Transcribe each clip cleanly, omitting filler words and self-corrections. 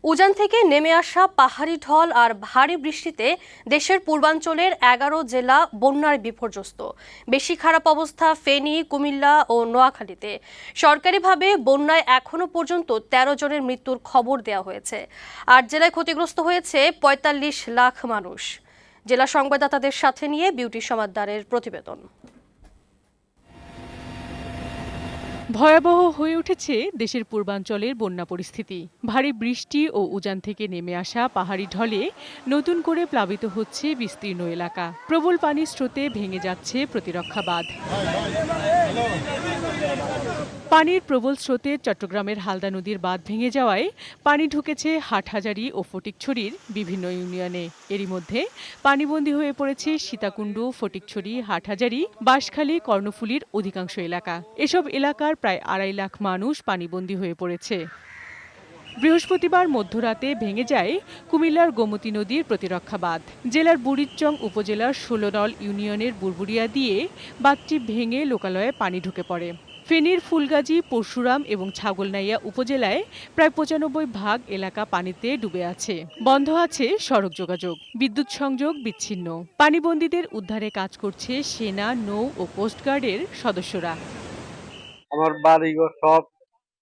উজান থেকে নেমে আসা পাহাড়ি ঢল আর ভারী বৃষ্টিতে দেশের পূর্বাঞ্চলের 11 জেলা বন্যার বিপর্যস্ত। বেশি খারাপ অবস্থা ফেনী, কুমিল্লা ও নোয়াখালীতে। সরকারিভাবে বন্যায় এখনো পর্যন্ত 13 জনের মৃত্যুর খবর দেওয়া হয়েছে। 8 জেলায় ক্ষতিগ্রস্ত হয়েছে 45 লাখ মানুষ। জেলা সংবাদদাতাদের সাথে নিয়ে বিউটি সমাদ্দারের প্রতিবেদন। ভয়াবহ হয়ে উঠেছে দেশের পূর্বাঞ্চলের বন্যা পরিস্থিতি। ভারী বৃষ্টি ও উজান থেকে নেমে আসা পাহাড়ি ঢলে নতুন করে প্লাবিত হচ্ছে বিস্তীর্ণ এলাকা। প্রবল পানির স্রোতে ভেঙে যাচ্ছে প্রতিরক্ষা বাঁধ। পানির প্রবল স্রোতে চট্টগ্রামের হালদা নদীর বাঁধ ভেঙে যাওয়ায় পানি ঢুকেছে হাটহাজারী ও ফটিকছড়ির বিভিন্ন ইউনিয়নে। এরই মধ্যে পানিবন্দী হয়ে পড়েছে সীতাকুণ্ড, ফটিকছড়ি, হাটহাজারী, বাঁশখালী, কর্ণফুলীর অধিকাংশ এলাকা। এসব এলাকার প্রায় 2.5 লাখ মানুষ পানিবন্দী হয়ে পড়েছে। বৃহস্পতিবার মধ্যরাতে ভেঙে যায় কুমিল্লার গোমতী নদীর প্রতিরক্ষা বাঁধ। জেলার বুড়িচং উপজেলার 16 নল ইউনিয়নের বুরবুরিয়া দিয়ে বাঁধটি ভেঙে লোকালয়ে পানি ঢুকে পড়ে। ফেনীর ফুলগাজী, পরশুরাম এবং ছাগলনাইয়া উপজেলায় প্রায় 95% এলাকা পানিতে ডুবে আছে। বন্ধ আছে সড়ক যোগাযোগ, বিদ্যুৎ সংযোগ বিচ্ছিন্ন। পানিবন্দীদের উদ্ধারে কাজ করছে সেনা, নৌ ও কোস্টগার্ডের সদস্যরা। আমার বাড়িঘর সব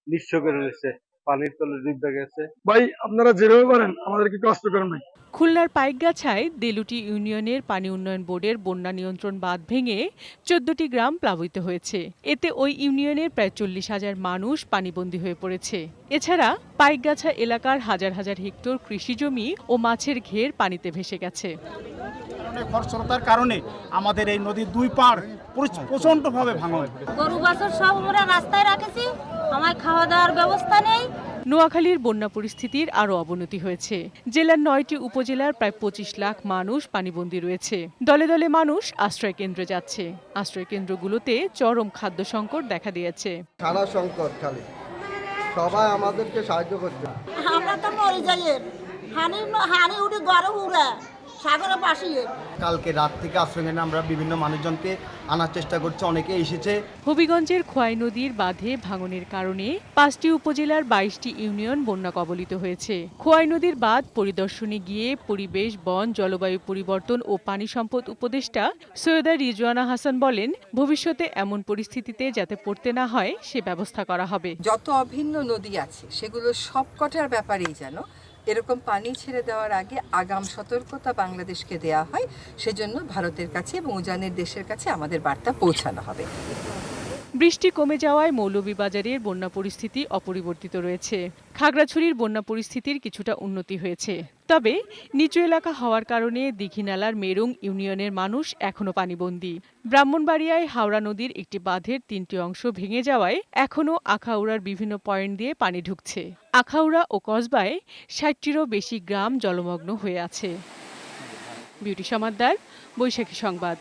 নিঃস্ব করে রয়েছে, পানির তলে ডুবে গেছে। ভাই আপনারা যেভাবে পারেন আমাদেরকে কষ্ট করেন ভাই। খুলনার পাইকগাছায় দেলুটি ইউনিয়নের পানি উন্নয়ন বোর্ডের বন্যা নিয়ন্ত্রণ বাঁধ ভেঙে 14টি গ্রাম প্লাবিত হয়েছে। এতে ওই ইউনিয়নের প্রায় 40,000 মানুষ পানিবন্দী হয়ে পড়েছে। এছাড়া পাইকগাছা এলাকার হাজার হাজার হেক্টর কৃষিজমি ও মাছের ঘের পানিতে ভেসে গেছে। খরস্রোতার কারণে আমাদের এই নদীর দুই পাড় প্রচন্ডভাবে ভাঙন। গরু বাছুর সব আমরা রাস্তায় রাখেছি, আমার খাওয়া দাওয়ার ব্যবস্থা নেই। নোয়াখালীর বন্যা পরিস্থিতির আরও অবনতি হয়েছে। জেলার 9টি উপজেলার প্রায় 25 লাখ মানুষ পানিবন্দী রয়েছে। দলে দলে মানুষ আশ্রয় কেন্দ্রে যাচ্ছে। আশ্রয় কেন্দ্রগুলোতে চরম খাদ্য সংকট দেখা দিয়েছে। সারা সংকট খালি, সবাই আমাদেরকে সাহায্য করছে। আমরা তো মরে যাই, হানি উঠে গরম উড়ে সাগরের পাশে। কালকে রাত থেকে আশ্রয় কেন্দ্রে আমরা বিভিন্ন মানুষজনকে আনার চেষ্টা করছি, অনেকে এসেছে। হবিগঞ্জের খোয়াই নদীর বাঁধে ভাঙনের কারণে 5টি উপজেলার 22টি ইউনিয়ন বন্যা কবলিত হয়েছে। খোয়াই নদীর বাঁধ পরিদর্শনে গিয়ে পরিবেশ, বন, জলবায়ু পরিবর্তন ও পানি সম্পদ উপদেষ্টা সৈয়দা রিজওয়ানা হাসান বলেন, ভবিষ্যতে এমন পরিস্থিতিতে যাতে পড়তে না হয় সে ব্যবস্থা করা হবে। যত অভিন্ন নদী আছে সেগুলো সবকটার ব্যাপারেই যেন এরকম পানি ছেড়ে দেওয়ার আগে আগাম সতর্কতা বাংলাদেশকে দেয়া হয়, সেজন্য ভারতের কাছে এবং উজানের দেশের কাছে আমাদের বার্তা পৌঁছানো হবে। বৃষ্টি কমে যাওয়ায় মৌলভীবাজারের বন্যা পরিস্থিতি অপরিবর্তিত রয়েছে। খাগড়াছড়ির বন্যা পরিস্থিতির কিছুটা উন্নতি হয়েছে। তবে নিচু এলাকা হওয়ার কারণে দীঘিনালার মেরুং ইউনিয়নের মানুষ এখনো পানিবন্দী। ব্রাহ্মণবাড়িয়ায় হাওড়া নদীর একটি বাঁধের 3টি অংশ ভেঙে যাওয়ায় এখনো আখাউড়ার বিভিন্ন পয়েন্ট দিয়ে পানি ঢুকছে। আখাউড়া ও কসবায় 60টিরও বেশি গ্রাম জলমগ্ন হয়ে আছে। বিউটি সমাদ্দার, বৈশাখী সংবাদ।